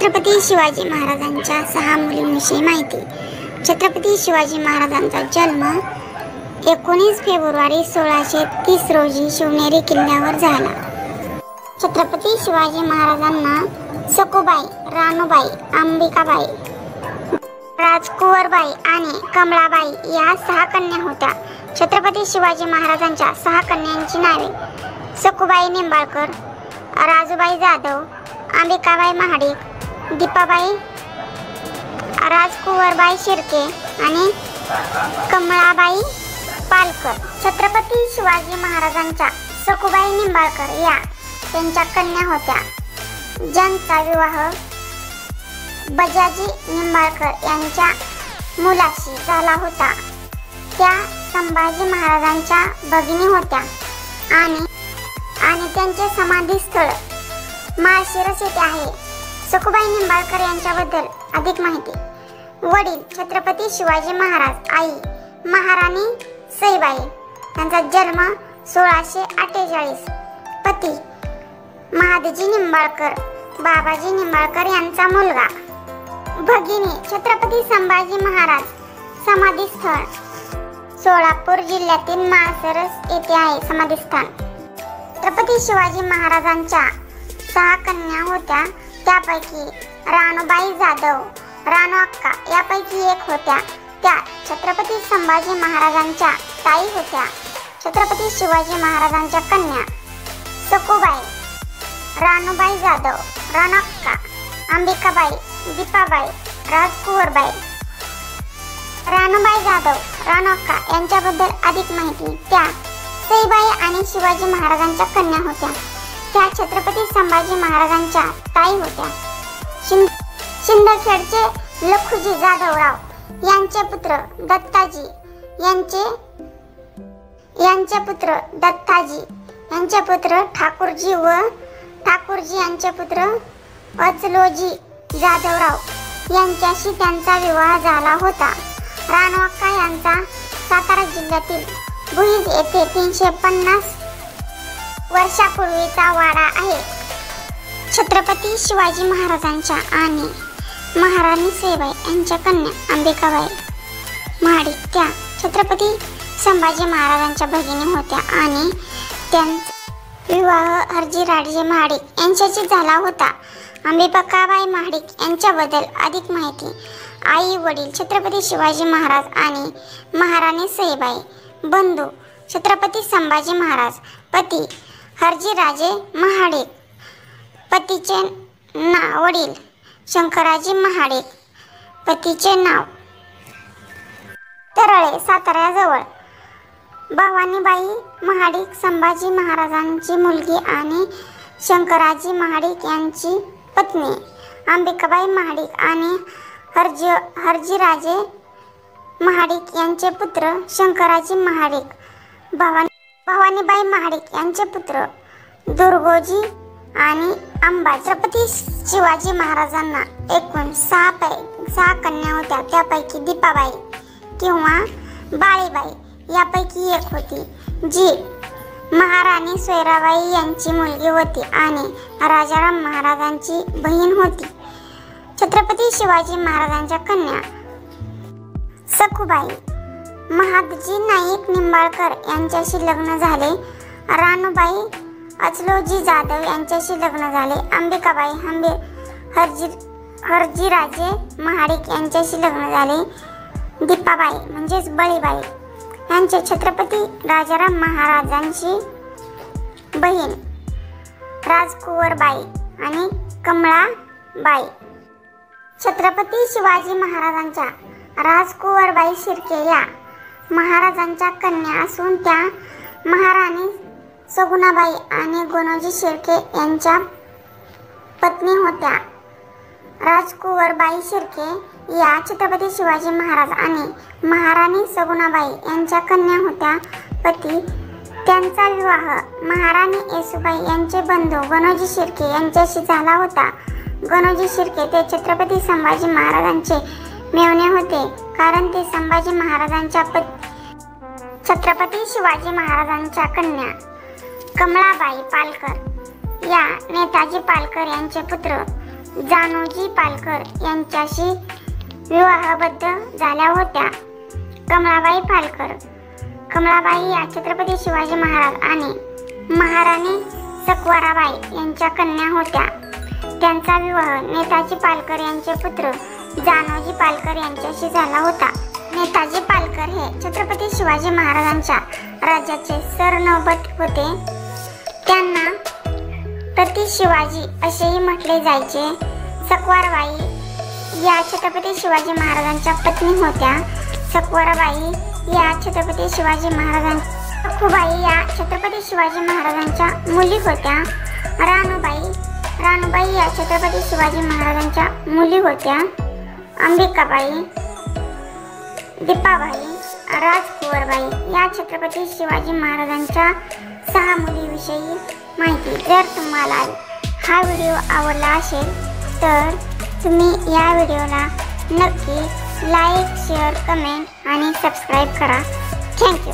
छत्रपती शिवाजी महाराजांच्या 6 मुलींविषयी माहिती. छत्रपती शिवाजी महाराजांचा जन्म 19 फेब्रुवारी 1630 रोजी शिवनेरी किल्ल्यावर झाला. छत्रपती शिवाजी महाराजांना सखुबाई, रानूबाई, अंबिकाबाई, राजकुंवरबाई आणि कमळाबाई या 6 कन्या होत्या. छत्रपती शिवाजी महाराजांच्या 6 कन्यांची नावे: सखुबाई निंबाळकर, राजूबाई जाधव, अंबिकाबाई महाडिक, दीपाबाई, राजकुंवरबाई शिर्के आणि कमळाबाई पालकर. छत्रपती शिवाजी महाराजांच्या सखुबाई निंबाळकर या त्यांच्या कन्या होत्या, ज्यांचा विवाह बजाजी निंबाळकर यांच्या मुलाशी झाला होता. त्या संभाजी महाराजांच्या भगिनी होत्या आणि त्यांचे समाधीस्थळ माळशिरस येथे आहे. सखुबाई निंबाळकर यांच्याबद्दल अधिक माहिती. वडील छत्रपती शिवाजी महाराज, आई महाराणी सईबाई, त्यांचा जन्म 1648. पती महादजी निंबाळकर, बाबाजी निंबाळकर यांचा मुलगा. भगिनी छत्रपती संभाजी महाराज, समाधीस्थळ सोलापूर जिल्ह्यातील माळशिरस येथे आहे समाधीस्थान. छत्रपती शिवाजी महाराजांच्या 6 कन्या होत्या, त्यापैकी रानूबाई जाधव, रानू अक्का यापैकी एक होत्या. त्या छत्रपती संभाजी महाराजांच्या ताई होत्या. छत्रपती शिवाजी महाराजांच्या कन्या: सखुबाई, रानूबाई जाधव, रानू अक्का, अंबिकाबाई, दीपाबाई, राजकुंवरबाई. रानूबाई जाधव, रानू अक्का यांच्याबद्दल अधिक माहिती. त्या सईबाई आणि शिवाजी महाराजांच्या कन्या होत्या. त्या छत्रपती संभाजी महाराजांच्या ताई होत्या. शिंदखेडचे लखुजी जाधवराव यांचे पुत्र दत्ताजी, यांचे पुत्र दत्ताजी, यांचे पुत्र ठाकूरजी व ठाकूरजी यांचे पुत्र अचलोजी जाधवराव यांच्याशी त्यांचा विवाह झाला होता. रानू अक्का यांचा सातारा जिल्ह्यातील भुईज येथे 350 वर्षापूर्वीचा वाडा आहे. छत्रपती शिवाजी महाराजांच्या आणि महाराणी सईबाई यांच्या कन्या अंबिकाबाई महाडिक त्या छत्रपती संभाजी महाराजांच्या भगिनी होत्या आणि त्यांचा विवाह हरजीराजे महाडिक यांच्याशी झाला होता. अंबिकाबाई महाडिक यांच्याबद्दल अधिक माहिती. आई वडील छत्रपती शिवाजी महाराज आणि महाराणी सईबाई. बंधू छत्रपती संभाजी महाराज. पती हरजीराजे महाडिक. पतीचे नाव वडील शंकराजी महाडिक. पतीचे नाव तरळे साताऱ्याजवळ. भवानीबाई महाडिक संभाजी महाराजांची मुलगी आणि शंकराजी महाडिक यांची पत्नी. अंबिकाबाई महाडिक आणि हरजीराजे महाडिक यांचे पुत्र शंकराजी महाडिक. भवानीबाई महाडिक यांचे पुत्र दुर्गोजी आणि अंबाजी. छत्रपती शिवाजी महाराजांना एकूण 6 कन्या होत्या, त्यापैकी दीपाबाई किंवा बाळीबाई यापैकी एक होती, जी महाराणी सोयराबाई यांची मुलगी होती आणि राजाराम महाराजांची बहीण होती. छत्रपती शिवाजी महाराजांच्या कन्या: सखुबाई महादजी नाईक निंबाळकर यांच्याशी लग्न झाले. रानूबाई अचलोजी जाधव यांच्याशी लग्न झाले. अंबिकाबाई हरजीराजे महाडिक यांच्याशी लग्न झाले. दीपाबाई म्हणजेच बळीबाई यांचे छत्रपती राजाराम महाराजांची बहीण राजकुंवरबाई आणि कमळाबाई. छत्रपती शिवाजी महाराजांच्या राजकुंवरबाई शिर्के या महाराजांच्या कन्या असून त्या महाराणी सगुणाबाई आणि गणोजी शिर्के यांच्या पत्नी होत्या. राजकुंवरबाई शिर्के या छत्रपती शिवाजी महाराज आणि महाराणी सगुणाबाई यांच्या कन्या होत्या. पती त्यांचा विवाह महाराणी येसूबाई यांचे बंधू गणोजी शिर्के यांच्याशी झाला होता. गणोजी शिर्के ते छत्रपती संभाजी महाराजांचे मेव्हणे होते, कारण ते संभाजी महाराजांच्या छत्रपती शिवाजी महाराजांच्या कन्या कमळाबाई पालकर या नेताजी पालकर यांचे पुत्र जानोजी पालकर यांच्याशी विवाहबद्ध झाल्या होत्या. कमळाबाई या छत्रपती शिवाजी महाराज आणि महाराणी सकवाराबाई यांच्या कन्या होत्या. त्यांचा विवाह नेताजी पालकर यांचे पुत्र जानोजी पालकर यांच्याशी झाला होता. नेताजी पालकर हे छत्रपती शिवाजी महाराजांच्या राज्याचे सरनौबत होते. त्यांना प्रति शिवाजी असेही म्हटले जायचे. सकवारबाई या छत्रपती शिवाजी महाराजांच्या पत्नी होत्या. सकवारबाई या छत्रपती शिवाजी महाराजांच्या सखुबाई या छत्रपती शिवाजी महाराजांच्या मुली होत्या. राणूबाई या छत्रपती शिवाजी महाराजांच्या मुली होत्या. अंबिकाबाई, दीपाबाई, राजकुंवरबाई या छत्रपती शिवाजी महाराजांच्या 6 मुलीविषयी माहिती. जर तुम्हाला हा व्हिडिओ आवडला असेल तर तुम्ही या व्हिडिओला नक्की लाईक, शेअर, कमेंट आणि सबस्क्राईब करा. थँक्यू.